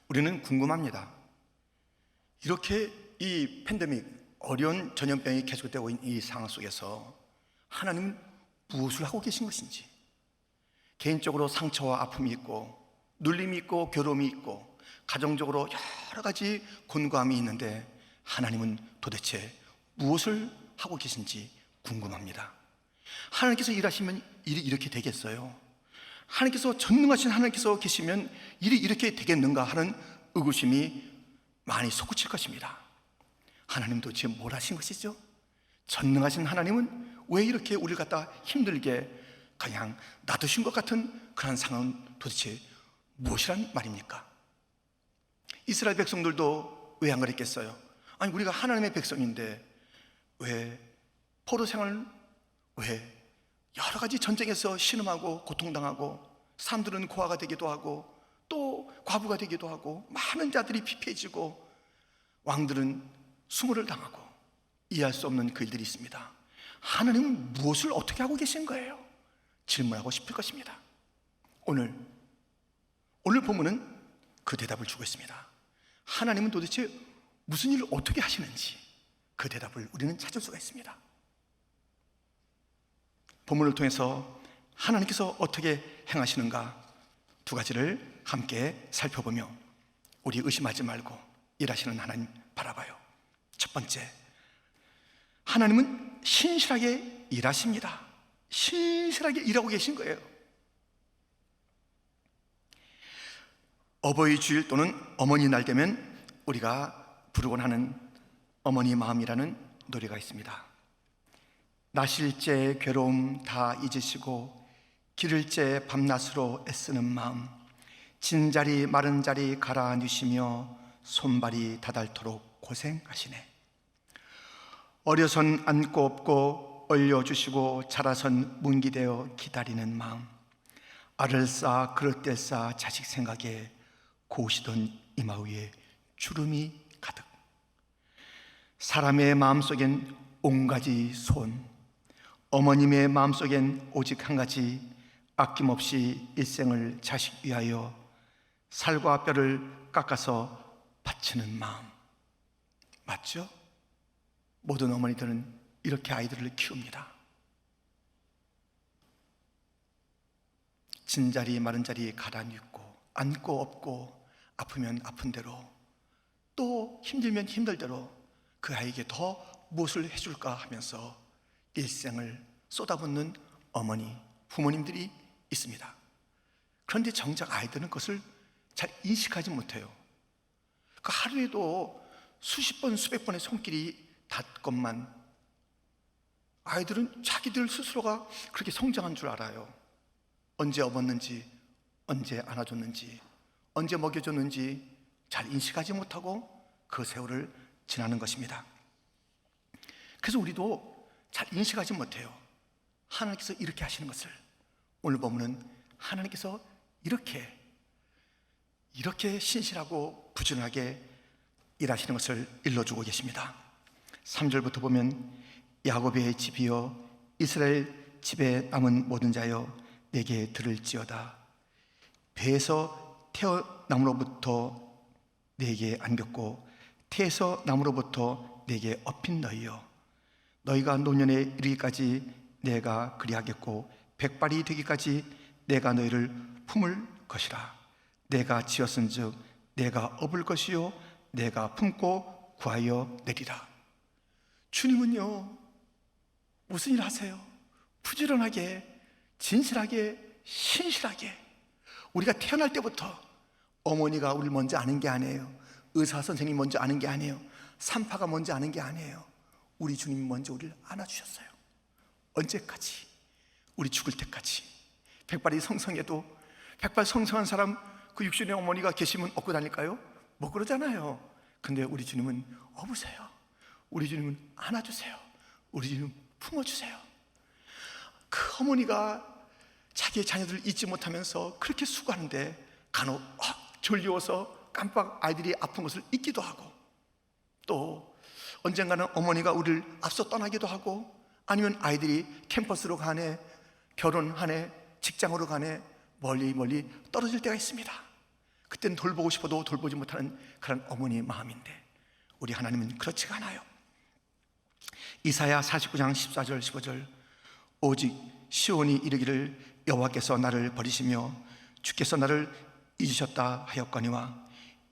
우리는 궁금합니다. 이렇게 이 팬데믹, 어려운 전염병이 계속되고 있는 이 상황 속에서 하나님은 무엇을 하고 계신 것인지, 개인적으로 상처와 아픔이 있고 눌림이 있고 괴로움이 있고 가정적으로 여러 가지 곤고함이 있는데 하나님은 도대체 무엇을 하고 계신지 궁금합니다. 하나님께서 일하시면 일이 이렇게 되겠어요? 하나님께서 전능하신 하나님께서 계시면 일이 이렇게 되겠는가 하는 의구심이 많이 솟구칠 것입니다. 하나님 도대체 뭘 하신 것이죠? 전능하신 하나님은 왜 이렇게 우리를 갖다 힘들게 그냥 놔두신 것 같은 그런 상황은 도대체 무엇이란 말입니까? 이스라엘 백성들도 왜 안 그랬겠어요? 아니, 우리가 하나님의 백성인데 왜 포로 생활, 왜 여러 가지 전쟁에서 신음하고 고통당하고 사람들은 고아가 되기도 하고 또 과부가 되기도 하고 많은 자들이 피폐해지고 왕들은 수모를 당하고 이해할 수 없는 그 일들이 있습니다. 하나님은 무엇을 어떻게 하고 계신 거예요? 질문하고 싶을 것입니다. 오늘 본문은 그 대답을 주고 있습니다. 하나님은 도대체 무슨 일을 어떻게 하시는지 그 대답을 우리는 찾을 수가 있습니다. 본문을 통해서 하나님께서 어떻게 행하시는가 두 가지를 함께 살펴보며 우리 의심하지 말고 일하시는 하나님 바라봐요. 첫 번째, 하나님은 신실하게 일하십니다. 신실하게 일하고 계신 거예요. 어버이 주일 또는 어머니 날 되면 우리가 부르곤 하는 어머니 마음이라는 노래가 있습니다. 나실제 괴로움 다 잊으시고 기를제 밤낮으로 애쓰는 마음, 진자리 마른 자리 갈아 누시며 손발이 다닳도록 고생하시네. 어려선 안고 업고 얼려주시고 자라선 문기되어 기다리는 마음, 알을 쌓아 그릇될 쌓아 자식 생각에 고우시던 이마 위에 주름이 가득. 사람의 마음속엔 온가지 소원, 어머님의 마음속엔 오직 한 가지, 아낌없이 일생을 자식 위하여 살과 뼈를 깎아서 바치는 마음. 맞죠? 모든 어머니들은 이렇게 아이들을 키웁니다. 진자리 마른 자리 갈아 눕고 안고 업고 아프면 아픈 대로 또 힘들면 힘들 대로 그 아이에게 더 무엇을 해줄까 하면서 일생을 쏟아붓는 어머니, 부모님들이 있습니다. 그런데 정작 아이들은 그것을 잘 인식하지 못해요. 그 하루에도 수십 번, 수백 번의 손길이 닿건만 아이들은 자기들 스스로가 그렇게 성장한 줄 알아요. 언제 업었는지, 언제 안아줬는지, 언제 먹여줬는지 잘 인식하지 못하고 그 세월을 지나는 것입니다. 그래서 우리도 잘 인식하지 못해요. 하나님께서 이렇게 하시는 것을. 오늘 보면은 하나님께서 이렇게 신실하고 부지런하게 일하시는 것을 일러주고 계십니다. 3절부터 보면 야곱의 집이여 이스라엘 집에 남은 모든 자여 내게 들을지어다. 배에서 태어남으로부터 내게 안겼고 태에서 남으로부터 내게 업힌 너희여, 너희가 노년에 이르기까지 내가 그리하겠고 백발이 되기까지 내가 너희를 품을 것이라. 내가 지었은즉 내가 업을 것이요 내가 품고 구하여 내리라. 주님은요 무슨 일 하세요? 부지런하게, 진실하게, 신실하게. 우리가 태어날 때부터 어머니가 우리를 먼저 아는 게 아니에요. 의사 선생님이 먼저 아는 게 아니에요. 산파가 먼저 아는 게 아니에요. 우리 주님이 먼저 우리를 안아주셨어요. 언제까지? 우리 죽을 때까지. 백발이 성성해도 백발 성성한 사람 그 육신의 어머니가 계시면 업고 다닐까요? 못 그러잖아요. 근데 우리 주님은 업으세요. 우리 주님은 안아주세요. 우리 주님은 품어주세요. 그 어머니가 자기의 자녀들을 잊지 못하면서 그렇게 수고하는데 간혹 졸려워서 깜빡 아이들이 아픈 것을 잊기도 하고, 또 언젠가는 어머니가 우리를 앞서 떠나기도 하고, 아니면 아이들이 캠퍼스로 가네, 결혼하네, 직장으로 가네, 멀리 떨어질 때가 있습니다. 그때는 돌보고 싶어도 돌보지 못하는 그런 어머니의 마음인데, 우리 하나님은 그렇지가 않아요. 이사야 49장 14절 15절, 오직 시온이 이르기를 여호와께서 나를 버리시며 주께서 나를 잊으셨다 하였거니와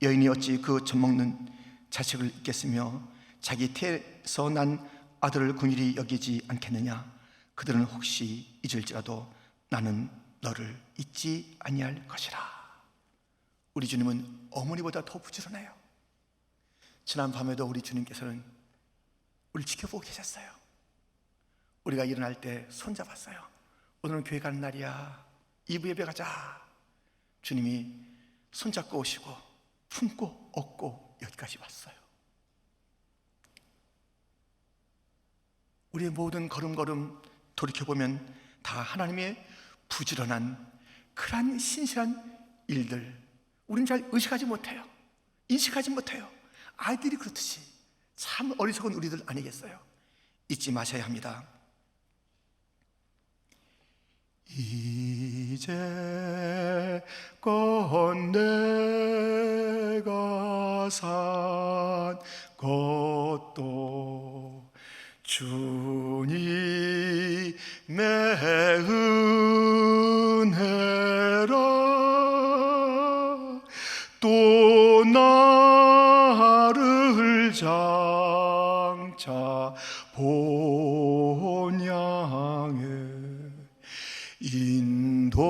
여인이 어찌 그 젖먹는 자식을 잊겠으며 자기 태에서 난 아들을 긍휼히 여기지 않겠느냐. 그들은 혹시 잊을지라도 나는 너를 잊지 아니할 것이라. 우리 주님은 어머니보다 더 부지런해요. 지난 밤에도 우리 주님께서는 우리를 지켜보고 계셨어요. 우리가 일어날 때 손잡았어요. 오늘은 교회 가는 날이야, 2부 예배 가자. 주님이 손잡고 오시고 품고 업고 여기까지 왔어요. 우리의 모든 걸음걸음 돌이켜보면 다 하나님의 부지런한 그러한 신실한 일들, 우리는 잘 의식하지 못해요. 인식하지 못해요. 아이들이 그렇듯이 참 어리석은 우리들 아니겠어요? 잊지 마셔야 합니다. 이제껏 내가 산 것도 주님의 은혜라. 또 나를 장차 본 양에 인도해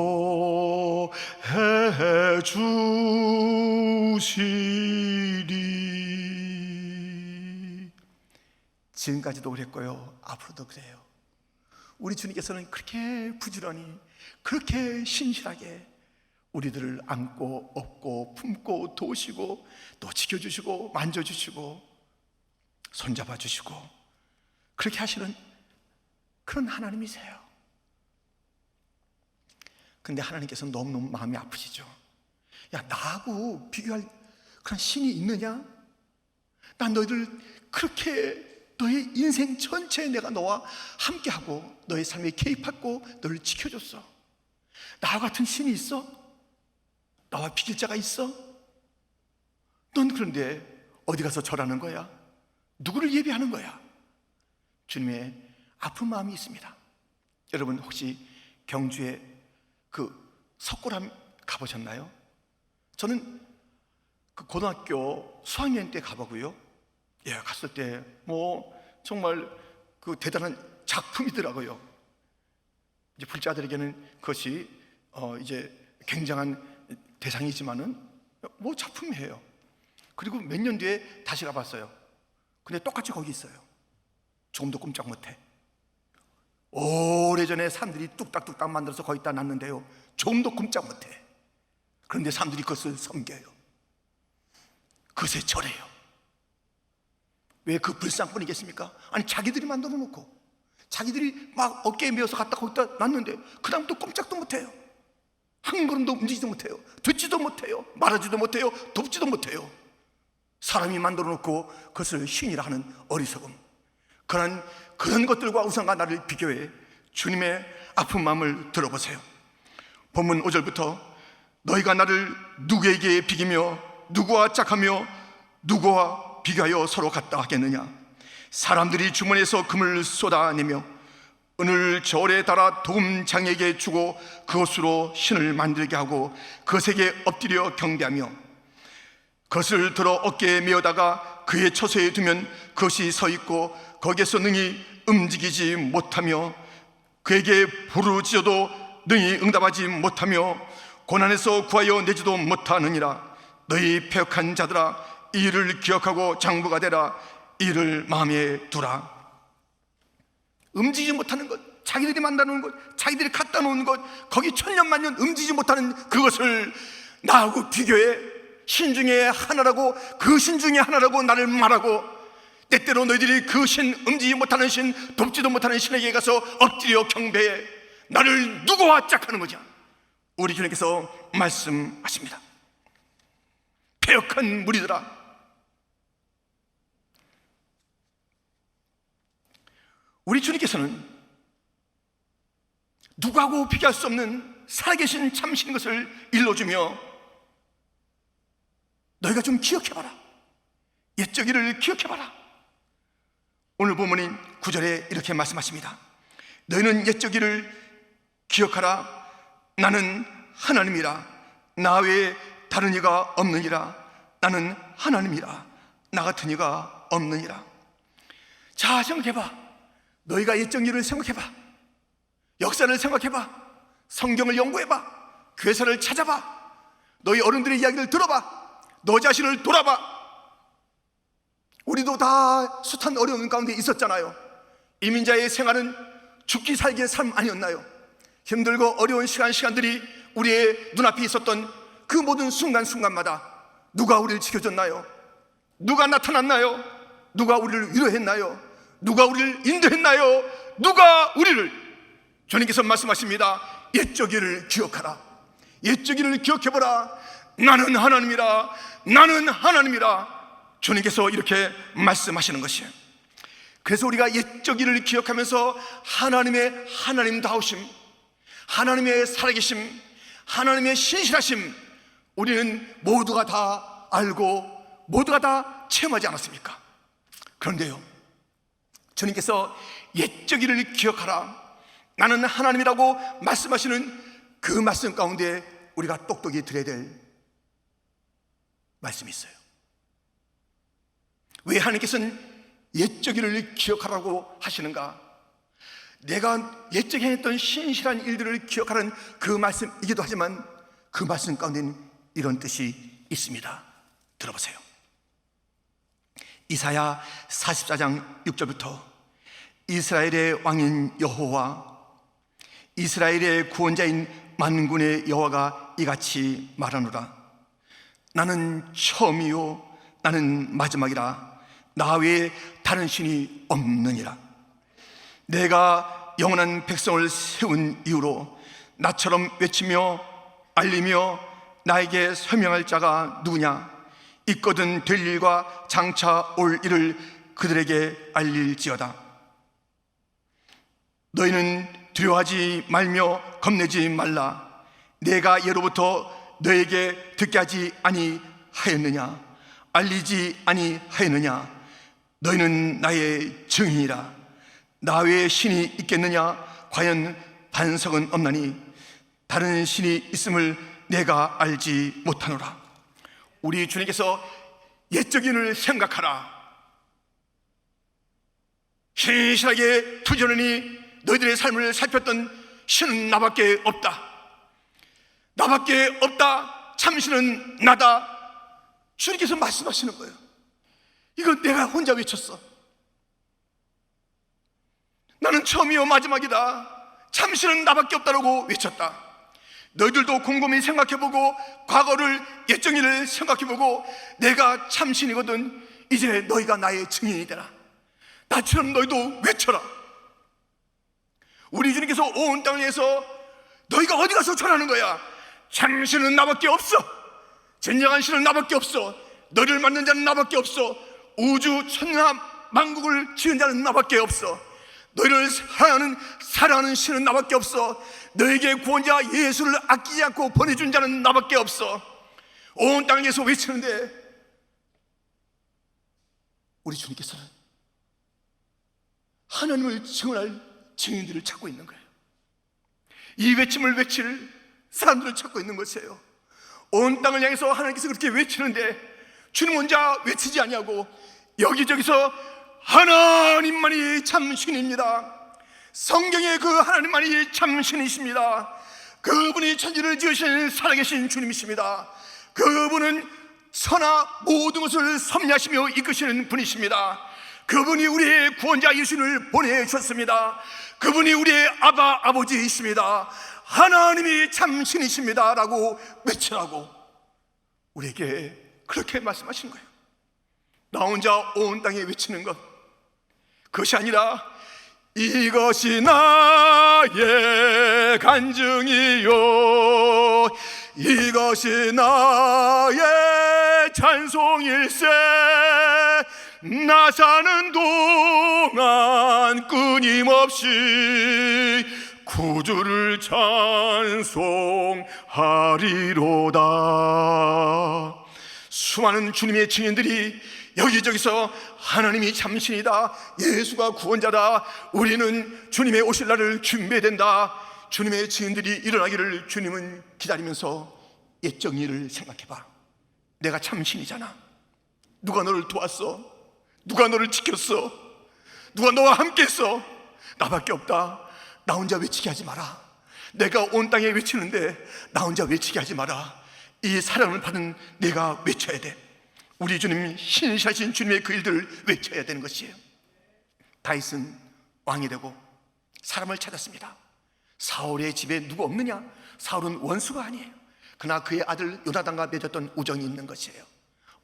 주시리. 지금까지도 그랬고요, 앞으로도 그래요. 우리 주님께서는 그렇게 부지런히, 그렇게 신실하게 우리들을 안고 업고 품고 도우시고 또 지켜주시고 만져주시고 손잡아주시고 그렇게 하시는 그런 하나님이세요. 근데 하나님께서는 너무너무 마음이 아프시죠. 야, 나하고 비교할 그런 신이 있느냐? 난 너희들 그렇게 너의 인생 전체에 내가 너와 함께하고 너의 삶에 개입하고 너를 지켜줬어. 나와 같은 신이 있어? 나와 비길 자가 있어? 넌 그런데 어디 가서 절하는 거야? 누구를 예배하는 거야? 주님의 아픈 마음이 있습니다. 여러분 혹시 경주에 그 석굴암 가보셨나요? 저는 그 고등학교 수학여행 때 가보고요. 예, 갔을 때 뭐 정말 그 대단한 작품이더라고요. 이제 불자들에게는 그것이 이제 굉장한 대상이지만은 뭐 작품이에요. 그리고 몇 년 뒤에 다시 가봤어요. 근데 똑같이 거기 있어요. 조금도 꼼짝 못해. 오래전에 사람들이 뚝딱뚝딱 만들어서 거기다 놨는데요, 조금도 꼼짝 못해. 그런데 사람들이 그것을 섬겨요. 그것에 절해요. 왜 그 불상뿐이겠습니까? 아니, 자기들이 만들어 놓고 자기들이 막 어깨에 메어서 갖다 거기다 놨는데 그 다음부터 꼼짝도 못해요. 한 걸음도 움직이지도 못해요. 듣지도 못해요. 말하지도 못해요. 돕지도 못해요. 사람이 만들어 놓고 그것을 신이라 하는 어리석음, 그런 것들과 우상과 나를 비교해 주님의 아픈 마음을 들어보세요. 본문 5절부터 너희가 나를 누구에게 비기며 누구와 짝하며 누구와 비교하여 서로 같다 하겠느냐. 사람들이 주머니에서 금을 쏟아내며 은을 저울에 달아 도금장에게 주고 그것으로 신을 만들게 하고 그것에게 엎드려 경배하며 그것을 들어 어깨에 메어다가 그의 처소에 두면 그것이 서 있고 거기에서 능히 움직이지 못하며 그에게 부르짖어도 능히 응답하지 못하며 고난에서 구하여 내지도 못하느니라. 너희 패역한 자들아, 이 일을 기억하고 장부가 되라. 이 일을 마음에 두라. 움직이지 못하는 것, 자기들이 만드는 것, 자기들이 갖다 놓은 것, 거기 천년만년 움직이지 못하는 그것을 나하고 비교해 신 중에 하나라고, 그 신 중에 하나라고 나를 말하고, 때때로 너희들이 그 신, 움직이지 못하는 신, 돕지도 못하는 신에게 가서 엎드려 경배해 나를 누구와 짝하는 거냐. 우리 주님께서 말씀하십니다. 패역한 무리들아, 우리 주님께서는 누구하고 비교할 수 없는 살아계신 참신인 것을 일러주며 너희가 좀 기억해봐라. 옛적 일을 기억해봐라. 오늘 본문인 9절에 이렇게 말씀하십니다. 너희는 옛적 일을 기억하라. 나는 하나님이라. 나 외에 다른 이가 없느니라. 나는 하나님이라. 나 같은 이가 없느니라. 자, 생각해봐. 너희가 옛적 일을 생각해봐. 역사를 생각해봐. 성경을 연구해봐. 교회사를 찾아봐. 너희 어른들의 이야기를 들어봐. 너 자신을 돌아봐. 우리도 다 숱한 어려운 가운데 있었잖아요. 이민자의 생활은 죽기 살기의 삶 아니었나요? 힘들고 어려운 시간들이 우리의 눈앞에 있었던 그 모든 순간순간마다 누가 우리를 지켜줬나요? 누가 나타났나요? 누가 우리를 위로했나요? 누가 우리를 인도했나요? 누가 우리를? 주님께서 말씀하십니다. 옛적 일을 기억하라. 옛적 일을 기억해보라. 나는 하나님이라. 나는 하나님이라. 주님께서 이렇게 말씀하시는 것이에요. 그래서 우리가 옛적 일을 기억하면서 하나님의 하나님다우심, 하나님의 살아계심, 하나님의 신실하심, 우리는 모두가 다 알고 모두가 다 체험하지 않았습니까? 그런데요, 주님께서 옛적 일을 기억하라. 나는 하나님이라고 말씀하시는 그 말씀 가운데 우리가 똑똑히 들어야 될 말씀이 있어요. 왜 하나님께서는 옛적 일을 기억하라고 하시는가? 내가 옛적에 했던 신실한 일들을 기억하라는 그 말씀이기도 하지만 그 말씀 가운데는 이런 뜻이 있습니다. 들어보세요. 이사야 44장 6절부터 이스라엘의 왕인 여호와, 이스라엘의 구원자인 만군의 여호와가 이같이 말하노라. 나는 처음이요 나는 마지막이라. 나 외에 다른 신이 없느니라. 내가 영원한 백성을 세운 이후로 나처럼 외치며 알리며 나에게 설명할 자가 누구냐? 있거든 될 일과 장차 올 일을 그들에게 알릴지어다. 너희는 두려워하지 말며 겁내지 말라. 내가 예로부터 너에게 듣게 하지 아니하였느냐? 알리지 아니하였느냐? 너희는 나의 증인이라. 나 외에 신이 있겠느냐? 과연 반석은 없나니 다른 신이 있음을 내가 알지 못하노라. 우리 주님께서 옛적 일을 생각하라. 신실하게 투전하니 너희들의 삶을 살폈던 신은 나밖에 없다. 나밖에 없다. 참신은 나다. 주님께서 말씀하시는 거예요. 이건 내가 혼자 외쳤어. 나는 처음이요 마지막이다. 참신은 나밖에 없다라고 외쳤다. 너희들도 곰곰이 생각해보고 과거를, 옛적 일을 생각해보고 내가 참신이거든. 이제 너희가 나의 증인이 되라. 나처럼 너희도 외쳐라. 우리 주님께서 온 땅을 위해서 너희가 어디 가서 전하는 거야? 참신은 나밖에 없어. 진정한 신은 나밖에 없어. 너를 만난 자는 나밖에 없어. 우주 천하 만국을 지은 자는 나밖에 없어. 너희를 사랑하는 신은 나밖에 없어. 너에게 구원자 예수를 아끼지 않고 보내준 자는 나밖에 없어. 온 땅을 위해서 외치는데 우리 주님께서는 하나님을 증언할 증인들을 찾고 있는 거예요. 이 외침을 외칠 사람들을 찾고 있는 것이에요. 온 땅을 향해서 하나님께서 그렇게 외치는데 주님 혼자 외치지 아니하고 여기저기서 하나님만이 참 신입니다. 성경에 그 하나님만이 참 신이십니다. 그분이 천지를 지으신 살아계신 주님이십니다. 그분은 천하 모든 것을 섭리하시며 이끄시는 분이십니다. 그분이 우리의 구원자 예수를 보내주셨습니다. 그분이 우리의 아버지이십니다. 하나님이 참 신이십니다 라고 외치라고 우리에게 그렇게 말씀하신 거예요. 나 혼자 온 땅에 외치는 것, 그것이 아니라 이것이 나의 간증이요, 이것이 나의 찬송일세. 나 사는 동안 끊임없이 구주를 찬송하리로다. 수많은 주님의 증인들이 여기저기서 하나님이 참신이다, 예수가 구원자다, 우리는 주님의 오실 날을 준비해야 된다, 주님의 증인들이 일어나기를 주님은 기다리면서 옛 정의를 생각해봐. 내가 참신이잖아. 누가 너를 도왔어? 누가 너를 지켰어? 누가 너와 함께 했어? 나밖에 없다. 나 혼자 외치게 하지 마라. 내가 온 땅에 외치는데 나 혼자 외치게 하지 마라. 이 사랑을 받은 내가 외쳐야 돼. 우리 주님, 신실하신 주님의 그 일들을 외쳐야 되는 것이에요. 다윗은 왕이 되고 사람을 찾았습니다. 사울의 집에 누구 없느냐? 사울은 원수가 아니에요. 그러나 그의 아들 요나단과 맺었던 우정이 있는 것이에요.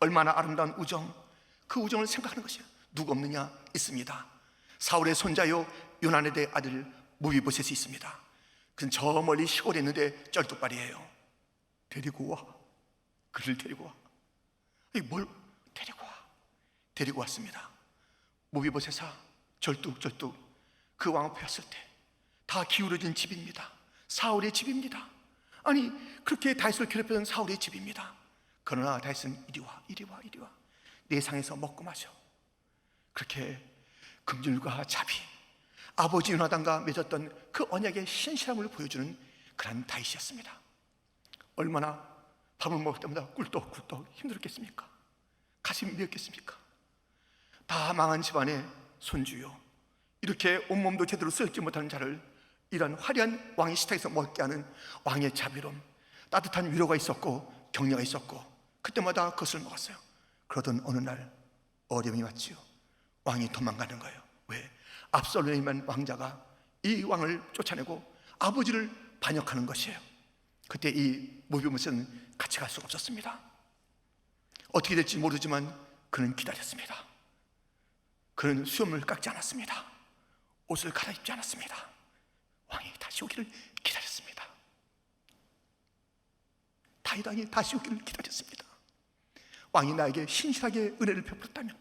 얼마나 아름다운 우정, 그 우정을 생각하는 것이에요. 누구 없느냐? 있습니다. 사울의 손자요 요나단의 아들 무비보셋이 있습니다. 그는 저 멀리 시골에 있는데 쩔뚝발이에요. 데리고 와. 그를 데리고 와. 뭘 데리고 와. 데리고 왔습니다. 무비보셋아, 절뚝절뚝 그 왕 앞에 왔을 때 다 기울어진 집입니다. 사울의 집입니다. 아니, 그렇게 다윗을 괴롭히던 사울의 집입니다. 그러나 다윗은 이리 와, 이리 와, 이리 와. 내 상에서 먹고 마셔. 그렇게 긍휼과 자비, 아버지 요나단과 맺었던 그 언약의 신실함을 보여주는 그런 다윗이었습니다. 얼마나 밥을 먹을 때마다 꿀떡꿀떡 힘들었겠습니까? 가슴이 미었겠습니까? 다 망한 집안의 손주요, 이렇게 온몸도 제대로 쓸지 못하는 자를 이런 화려한 왕의 식탁에서 먹게 하는 왕의 자비로움, 따뜻한 위로가 있었고 격려가 있었고 그때마다 그것을 먹었어요. 그러던 어느 날 어려움이 왔지요. 왕이 도망가는 거예요. 왜? 압살롬이란 왕자가 이 왕을 쫓아내고 아버지를 반역하는 것이에요. 그때 이 무비보셋은 같이 갈 수가 없었습니다. 어떻게 될지 모르지만 그는 기다렸습니다. 그는 수염을 깎지 않았습니다. 옷을 갈아입지 않았습니다. 왕이 다시 오기를 기다렸습니다. 다윗 왕이 다시 오기를 기다렸습니다. 왕이 나에게 신실하게 은혜를 베풀었다면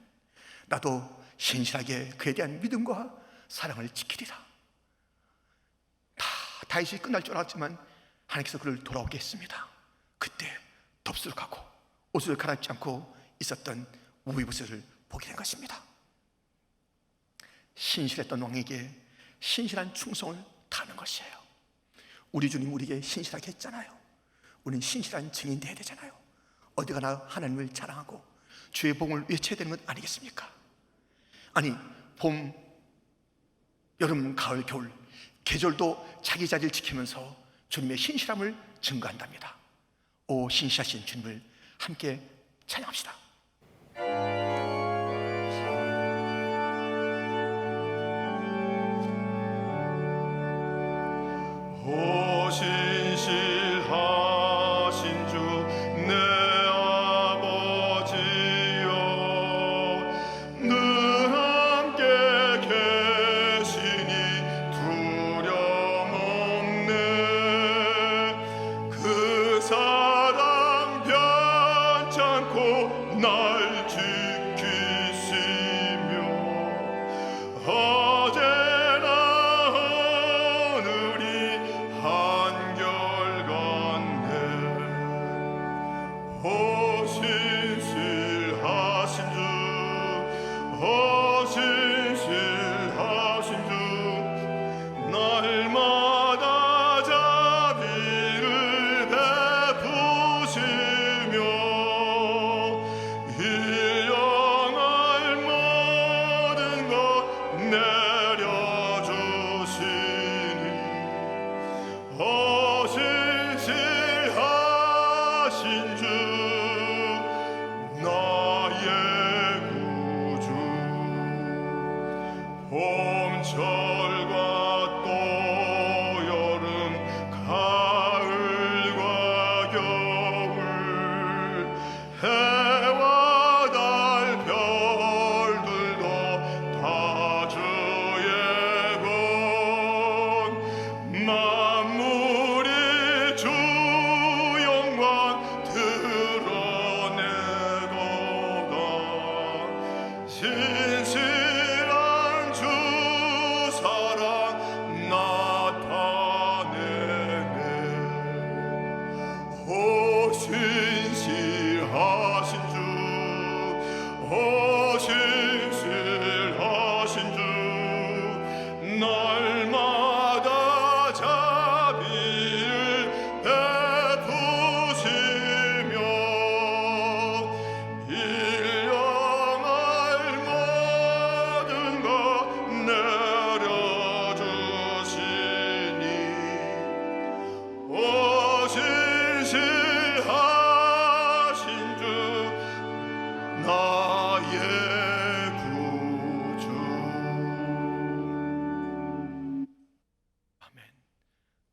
나도 신실하게 그에 대한 믿음과 사랑을 지키리라. 다윗이 끝날 줄 알았지만 하나님께서 그를 돌아오게 했습니다. 그때 덥수룩하고 옷을 갈아입지 않고 있었던 무비보셋을 보게 된 것입니다. 신실했던 왕에게 신실한 충성을 다하는 것이에요. 우리 주님 우리에게 신실하게 했잖아요. 우리는 신실한 증인 되어야 되잖아요. 어디 가나 하나님을 자랑하고 주의 복을 외쳐야 되는 것 아니겠습니까? 아니, 봄, 여름, 가을, 겨울 계절도 자기 자리를 지키면서 주님의 신실함을 증거한답니다. 오 신실하신 주님을 함께 찬양합시다. 오 신실하신 주 내 아버지여, 늘 함께 계시니 두려움 없네. 그 사랑 변찮고 날 지키시며 어제나 오늘이 한결같이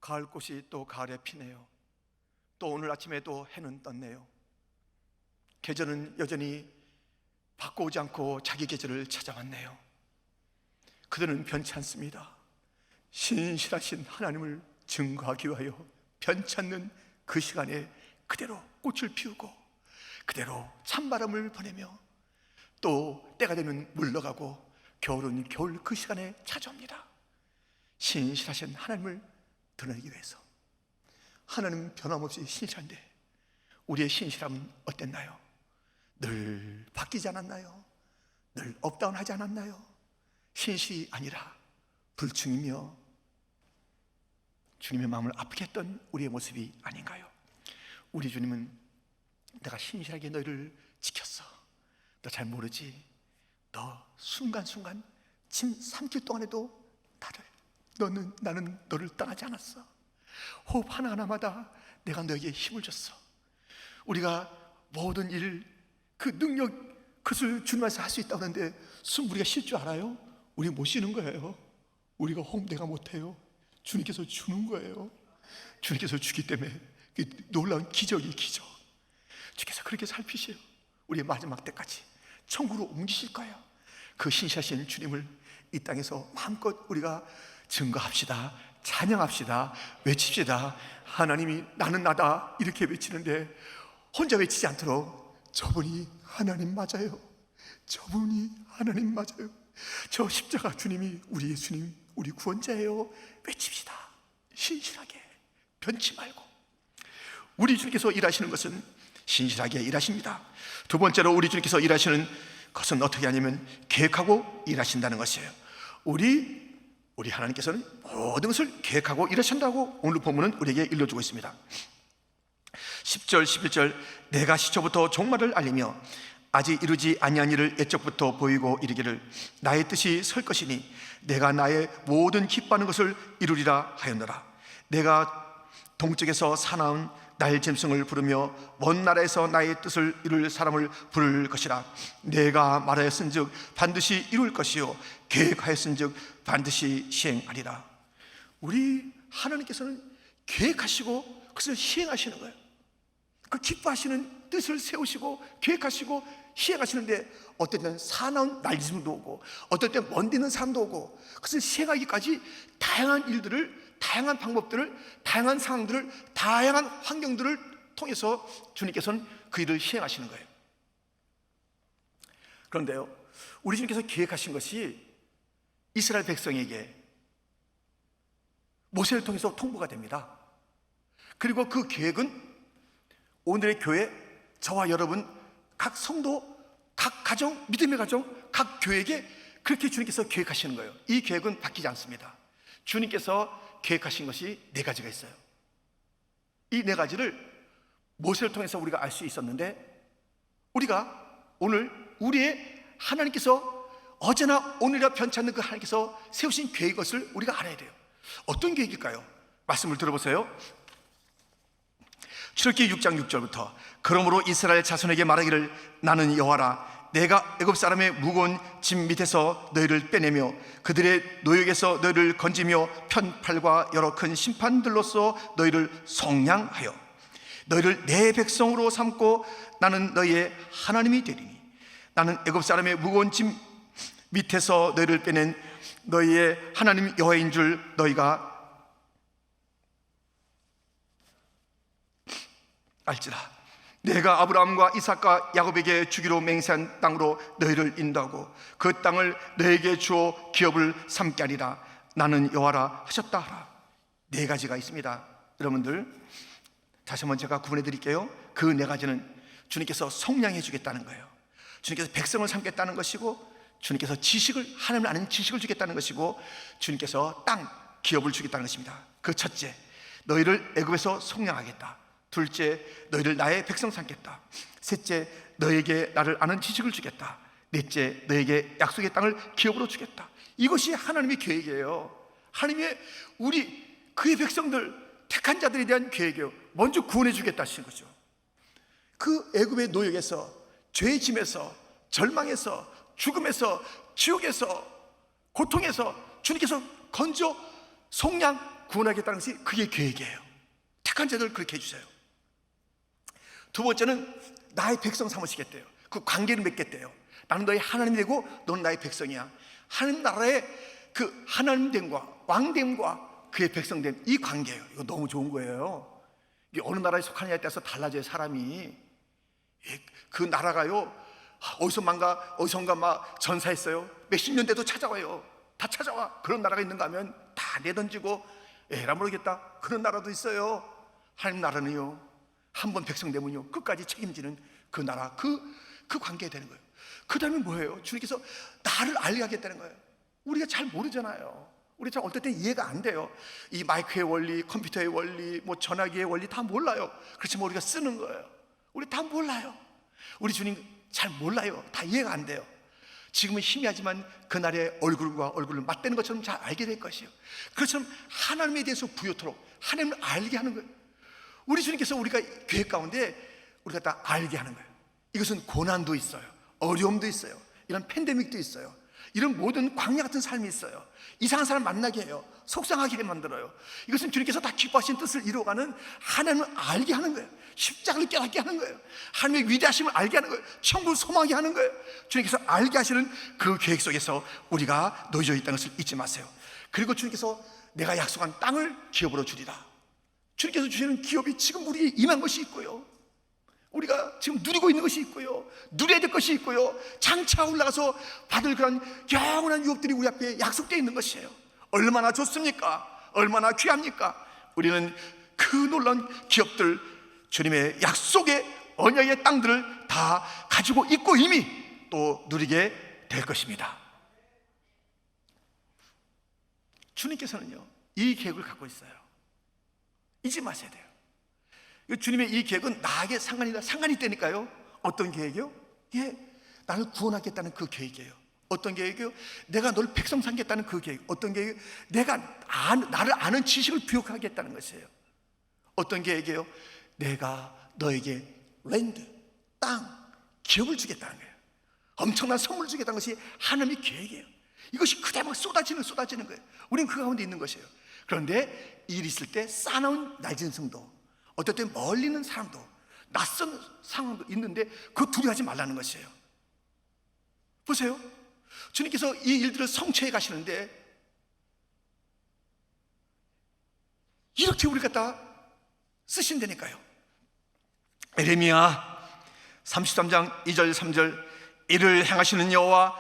가을꽃이 또 가을에 피네요. 또 오늘 아침에도 해는 떴네요. 계절은 여전히 바꿔오지 않고 자기 계절을 찾아왔네요. 그들은 변치 않습니다. 신실하신 하나님을 증거하기 위하여 변치 않는 그 시간에 그대로 꽃을 피우고 그대로 찬바람을 보내며 또 때가 되면 물러가고 겨울은 겨울 그 시간에 찾아옵니다. 신실하신 하나님을 드러내기 위해서. 하나님은 변함없이 신실한데 우리의 신실함은 어땠나요? 늘 바뀌지 않았나요? 늘 업다운하지 않았나요? 신실이 아니라 불충이며 주님의 마음을 아프게 했던 우리의 모습이 아닌가요? 우리 주님은 내가 신실하게 너희를 지켰어. 너 잘 모르지? 너 순간순간 침 삼킬 동안에도 나는 너를 떠나지 않았어. 호흡 하나하나마다 내가 너에게 힘을 줬어. 우리가 모든 일, 그 능력, 그것을 주님께서 할 수 있다고 하는데 숨 우리가 쉴 줄 알아요? 우리 못 쉬는 거예요. 우리가 호흡 내가 못해요. 주님께서 주는 거예요. 주님께서 주기 때문에 놀라운 기적이 기적. 주께서 그렇게 살피세요. 우리의 마지막 때까지 천국으로 옮기실 거예요. 그 신실하신 주님을 이 땅에서 마음껏 우리가 증거합시다. 찬양합시다. 외칩시다. 하나님이 나는 나다 이렇게 외치는데 혼자 외치지 않도록 저분이 하나님 맞아요. 저분이 하나님 맞아요. 저 십자가 주님이 우리 예수님, 우리 구원자예요. 외칩시다. 신실하게 변치 말고. 우리 주님께서 일하시는 것은 신실하게 일하십니다. 두 번째로 우리 주님께서 일하시는 것은 어떻게 하냐면 계획하고 일하신다는 것이에요. 우리 하나님께서는 모든 것을 계획하고 일하신다고 오늘 본문은 우리에게 일러주고 있습니다. 10절 11절 내가 시초부터 종말을 알리며 아직 이루지 아니한 일을 옛적부터 보이고 이르기를 나의 뜻이 설 것이니 내가 나의 모든 기뻐하는 것을 이루리라 하였노라. 내가 동쪽에서 사나운 나의 짐승을 부르며 먼 나라에서 나의 뜻을 이룰 사람을 부를 것이라. 내가 말하였은즉 반드시 이룰 것이요 계획하였은즉 반드시 시행하리라. 우리 하나님께서는 계획하시고 그것을 시행하시는 거예요. 그 기뻐하시는 뜻을 세우시고 계획하시고 시행하시는데 어떨 때는 사나운 날짐승도 오고 어떨 때 먼데 있는 사람도 오고 그것을 시행하기까지 다양한 일들을, 다양한 방법들을, 다양한 상황들을, 다양한 환경들을 통해서 주님께서는 그 일을 시행하시는 거예요. 그런데요, 우리 주님께서 계획하신 것이 이스라엘 백성에게 모세를 통해서 통보가 됩니다. 그리고 그 계획은 오늘의 교회, 저와 여러분, 각 성도, 각 가정, 믿음의 가정, 각 교회에게 그렇게 주님께서 계획하시는 거예요. 이 계획은 바뀌지 않습니다. 주님께서 계획하신 것이 네 가지가 있어요. 이 네 가지를 모세를 통해서 우리가 알 수 있었는데 우리가 오늘 우리의 하나님께서 어제나 오늘이나 변치 않는 그 하나님께서 세우신 계획 것을 우리가 알아야 돼요. 어떤 계획일까요? 말씀을 들어보세요. 출애굽기 6장 6절부터 그러므로 이스라엘 자손에게 말하기를 나는 여호와라 내가 애굽 사람의 무거운 짐 밑에서 너희를 빼내며 그들의 노역에서 너희를 건지며 편팔과 여러 큰 심판들로서 너희를 속량하여 너희를 내 백성으로 삼고 나는 너희의 하나님이 되리니 나는 애굽 사람의 무거운 짐 밑에서 너희를 빼낸 너희의 하나님 여호와인 줄 너희가 알지라. 내가 아브라함과 이삭과 야곱에게 주기로 맹세한 땅으로 너희를 인도하고 그 땅을 너희에게 주어 기업을 삼게 하리라. 나는 여호와라 하셨다 하라. 네 가지가 있습니다. 여러분들 다시 한번 제가 구분해 드릴게요. 그 네 가지는 주님께서 속량해 주겠다는 거예요. 주님께서 백성을 삼겠다는 것이고 주님께서 지식을, 하나님을 아는 지식을 주겠다는 것이고 주님께서 땅, 기업을 주겠다는 것입니다. 그 첫째, 너희를 애굽에서 속량하겠다. 둘째, 너희를 나의 백성 삼겠다. 셋째, 너에게 나를 아는 지식을 주겠다. 넷째, 너에게 약속의 땅을 기업으로 주겠다. 이것이 하나님의 계획이에요. 하나님의 그의 백성들, 택한 자들에 대한 계획이에요. 먼저 구원해 주겠다 하시는 거죠. 그 애굽의 노역에서, 죄의 짐에서, 절망에서, 죽음에서, 지옥에서, 고통에서 주님께서 건져 속량 구원하겠다는 것이 그게 계획이에요. 택한 자들 그렇게 해주세요. 두 번째는 나의 백성 삼으시겠대요. 그 관계를 맺겠대요. 나는 너의 하나님이 되고 너는 나의 백성이야. 하나님 나라의 그 하나님됨과 왕됨과 그의 백성됨, 이 관계예요. 이거 너무 좋은 거예요. 이게 어느 나라에 속하느냐에 따라서 달라져요. 사람이. 그 나라가요, 어디선가 막 전사했어요. 몇십 년 돼도 찾아와요. 다 찾아와. 그런 나라가 있는가 하면 다 내던지고 에라 모르겠다, 그런 나라도 있어요. 하나님 나라는요, 한번 백성 되면요 끝까지 책임지는 그 나라, 그 관계가 되는 거예요. 그 다음에 뭐예요? 주님께서 나를 알게 하겠다는 거예요. 우리가 잘 모르잖아요. 우리 잘 어떨 때 이해가 안 돼요. 이 마이크의 원리, 컴퓨터의 원리, 뭐 전화기의 원리 다 몰라요. 그렇지만 우리가 쓰는 거예요. 우리 다 몰라요. 우리 주님 잘 몰라요. 다 이해가 안 돼요. 지금은 희미하지만 그날의 얼굴과 얼굴을 맞대는 것처럼 잘 알게 될 것이에요. 그것처럼 하나님에 대해서 부여토록 하나님을 알게 하는 거예요. 우리 주님께서 우리가 계획 가운데 우리가 다 알게 하는 거예요. 이것은 고난도 있어요. 어려움도 있어요. 이런 팬데믹도 있어요. 이런 모든 광야 같은 삶이 있어요. 이상한 사람 만나게 해요. 속상하게 만들어요. 이것은 주님께서 다 기뻐하신 뜻을 이루어가는 하나님을 알게 하는 거예요. 십자가를 깨닫게 하는 거예요. 하나님의 위대하심을 알게 하는 거예요. 천국을 소망하게 하는 거예요. 주님께서 알게 하시는 그 계획 속에서 우리가 놓여져 있다는 것을 잊지 마세요. 그리고 주님께서 내가 약속한 땅을 기업으로 주리라. 주님께서 주시는 기업이 지금 우리에게 임한 것이 있고요, 우리가 지금 누리고 있는 것이 있고요, 누려야 될 것이 있고요, 장차 올라가서 받을 그런 영원한 유업들이 우리 앞에 약속되어 있는 것이에요. 얼마나 좋습니까? 얼마나 귀합니까? 우리는 그 놀라운 기업들, 주님의 약속의 언약의 땅들을 다 가지고 있고 이미 또 누리게 될 것입니다. 주님께서는요, 이 계획을 갖고 있어요. 잊지 마셔야 돼요. 주님의 이 계획은 나에게 상관이 있다니까요. 어떤 계획이요? 예, 나를 구원하겠다는 그 계획이에요. 어떤 계획이요? 내가 널 백성 삼겠다는 그 계획. 어떤 계획이요? 나를 아는 지식을 부여하겠다는 것이에요. 어떤 계획이에요? 내가 너에게 랜드, 땅, 기업을 주겠다는 거예요. 엄청난 선물을 주겠다는 것이 하나님의 계획이에요. 이것이 그대로 쏟아지는 거예요. 우리는 그 가운데 있는 것이에요. 그런데 일이 있을 때 싸나운 낮은 성도, 어떨 때 멀리 있는 사람도, 낯선 상황도 있는데 그거 두려워하지 말라는 것이에요. 보세요. 주님께서 이 일들을 성취해 가시는데 이렇게 우리 갖다 쓰신다니까요. 에레미야 33장 2절 3절, 이를 행하시는 여호와,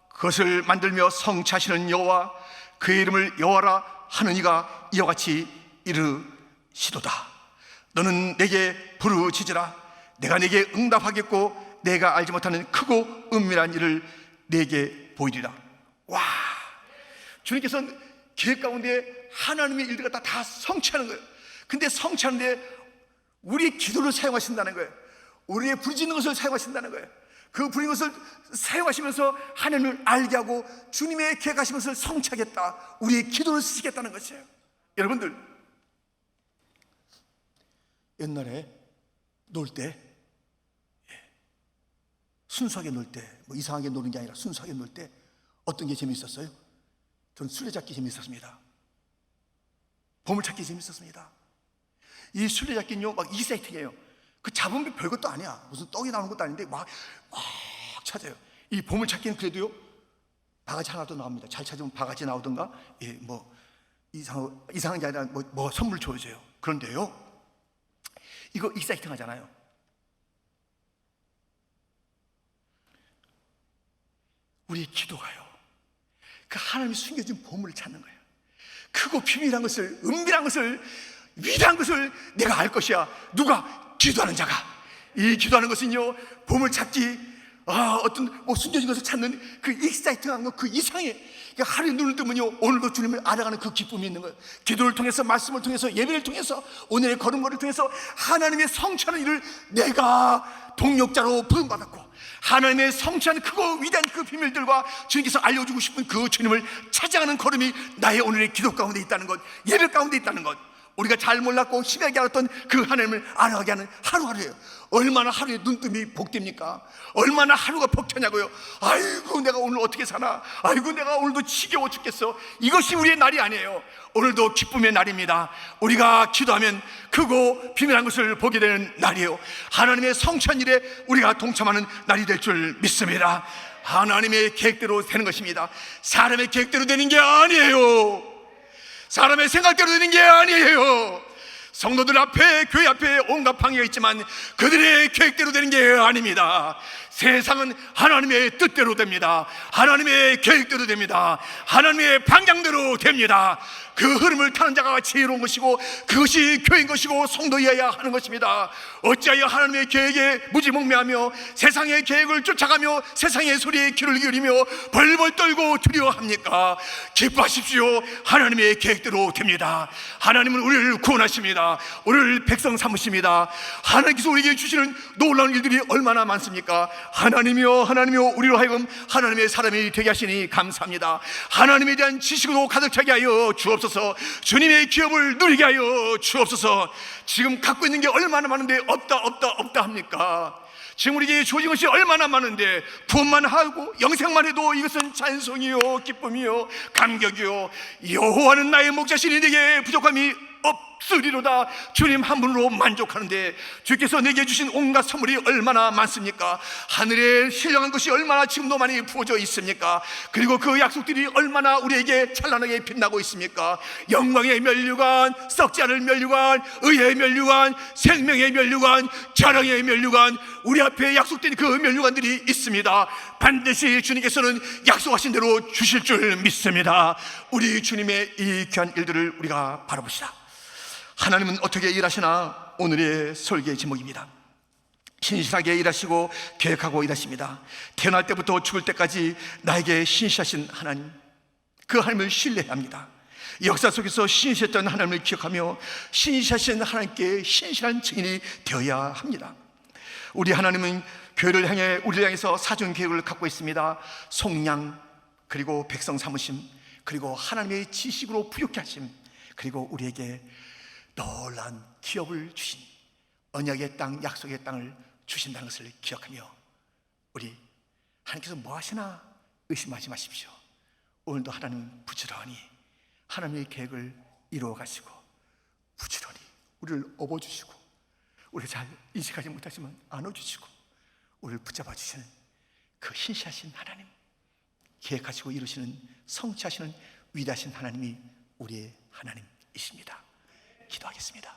그것을 만들며 성취하시는 여호와, 그의 이름을 여호와라 하는 이가 이와 같이 이르시도다. 너는 내게 부르짖으라. 내가 내게 응답하겠고 내가 알지 못하는 크고 은밀한 일을 내게 보이리라. 와, 주님께서는 계획 가운데 하나님의 일들 갖다 다 성취하는 거예요. 근데 성취하는데 우리의 기도를 사용하신다는 거예요. 우리의 부르짖는 것을 사용하신다는 거예요. 그 부르짖는 것을 사용하시면서 하나님을 알게 하고 주님의 계획하신 것을 성취하겠다, 우리의 기도를 쓰시겠다는 것이에요. 여러분들, 옛날에 놀 때 순수하게 놀 때, 뭐 이상하게 노는 게 아니라 순수하게 놀 때 어떤 게 재미있었어요? 저는 술래잡기 재미있었습니다. 보물찾기 재미있었습니다. 이 술래잡기는요, 막 익사이팅해요. 그 잡은 게 별것도 아니야. 무슨 떡이 나오는 것도 아닌데 막 찾아요. 이 보물찾기는 그래도요, 바가지 하나도 나옵니다. 잘 찾으면 바가지 나오든가, 예, 뭐 이상한 게 아니라 뭐 선물 줘줘요. 그런데요, 이거 익사이팅 하잖아요. 우리의 기도가요, 그 하나님이 숨겨진 보물을 찾는 거예요. 크고 비밀한 것을, 은밀한 것을, 위대한 것을 내가 알 것이야. 누가? 기도하는 자가. 이 기도하는 것은요, 보물찾기, 어떤 뭐 숨겨진 것을 찾는 그 익사이팅한 것, 그 이상의, 하루에 눈을 뜨면요, 오늘도 주님을 알아가는 그 기쁨이 있는 거예요. 기도를 통해서, 말씀을 통해서, 예배를 통해서, 오늘의 걸음걸이를 통해서 하나님의 성취하는 일을 내가 동력자로 부름받았고, 하나님의 성취하는 크고 위대한 그 비밀들과 주님께서 알려주고 싶은 그 주님을 찾아가는 걸음이 나의 오늘의 기도 가운데 있다는 것, 예배 가운데 있다는 것, 우리가 잘 몰랐고 심하게 알았던 그 하나님을 알아가게 하는 하루하루예요. 얼마나 하루에 눈뜸이 복됩니까? 얼마나 하루가 벅차냐고요. 아이고 내가 오늘 어떻게 사나, 아이고 내가 오늘도 지겨워 죽겠어. 이것이 우리의 날이 아니에요. 오늘도 기쁨의 날입니다. 우리가 기도하면 크고 비밀한 것을 보게 되는 날이에요. 하나님의 성취한 일에 우리가 동참하는 날이 될 줄 믿습니다. 하나님의 계획대로 되는 것입니다. 사람의 계획대로 되는 게 아니에요. 사람의 생각대로 되는 게 아니에요. 성도들 앞에, 교회 앞에 온갖 방해가 있지만 그들의 계획대로 되는 게 아닙니다. 세상은 하나님의 뜻대로 됩니다. 하나님의 계획대로 됩니다. 하나님의 방향대로 됩니다. 그 흐름을 타는 자가 지혜로운 것이고 그것이 교회인 것이고 성도여야 하는 것입니다. 어찌하여 하나님의 계획에 무지몽매하며 세상의 계획을 쫓아가며 세상의 소리에 귀를 기울이며 벌벌 떨고 두려워합니까? 기뻐하십시오. 하나님의 계획대로 됩니다. 하나님은 우리를 구원하십니다. 우리를 백성 삼으십니다. 하나님께서 우리에게 주시는 놀라운 일들이 얼마나 많습니까? 하나님이여 하나님이여 우리로 하여금 하나님의 사람이 되게 하시니 감사합니다. 하나님에 대한 지식으로 가득 차게 하여 주옵소서. 주님의 기업을 누리게 하여 주옵소서. 지금 갖고 있는 게 얼마나 많은데 없다 합니까? 지금 우리에게 주어진 것이 얼마나 많은데 구원만 하고 영생만 해도 이것은 찬송이요 기쁨이요 감격이요. 여호와는 나의 목자시니 내게 부족함이 없으리로다. 주님 한 분으로 만족하는데 주께서 내게 주신 온갖 선물이 얼마나 많습니까? 하늘에 신령한 것이 얼마나 지금도 많이 부어져 있습니까? 그리고 그 약속들이 얼마나 우리에게 찬란하게 빛나고 있습니까? 영광의 면류관, 썩지 않을 면류관, 의의 면류관, 생명의 면류관, 자랑의 면류관, 우리 앞에 약속된 그 면류관들이 있습니다. 반드시 주님께서는 약속하신 대로 주실 줄 믿습니다. 우리 주님의 이 귀한 일들을 우리가 바라봅시다. 하나님은 어떻게 일하시나? 오늘의 설계의 제목입니다. 신실하게 일하시고 계획하고 일하십니다. 태어날 때부터 죽을 때까지 나에게 신실하신 하나님, 그 하나님을 신뢰해야 합니다. 역사 속에서 신실했던 하나님을 기억하며 신실하신 하나님께 신실한 증인이 되어야 합니다. 우리 하나님은 교회를 향해 우리를 향해서 사준 계획을 갖고 있습니다. 속량, 그리고 백성 삼으심, 그리고 하나님의 지식으로 부욕케 하심, 그리고 우리에게 놀라운 기업을 주신 언약의 땅, 약속의 땅을 주신다는 것을 기억하며 우리 하나님께서 뭐 하시나 의심하지 마십시오. 오늘도 하나님 부지런히 하나님의 계획을 이루어 가시고 부지런히 우리를 업어주시고 우리 잘 인식하지 못하지만 안아주시고 우리를 붙잡아 주시는 그 신실하신 하나님, 계획하시고 이루시는 성취하시는 위대하신 하나님이 우리의 하나님이십니다. 기도하겠습니다.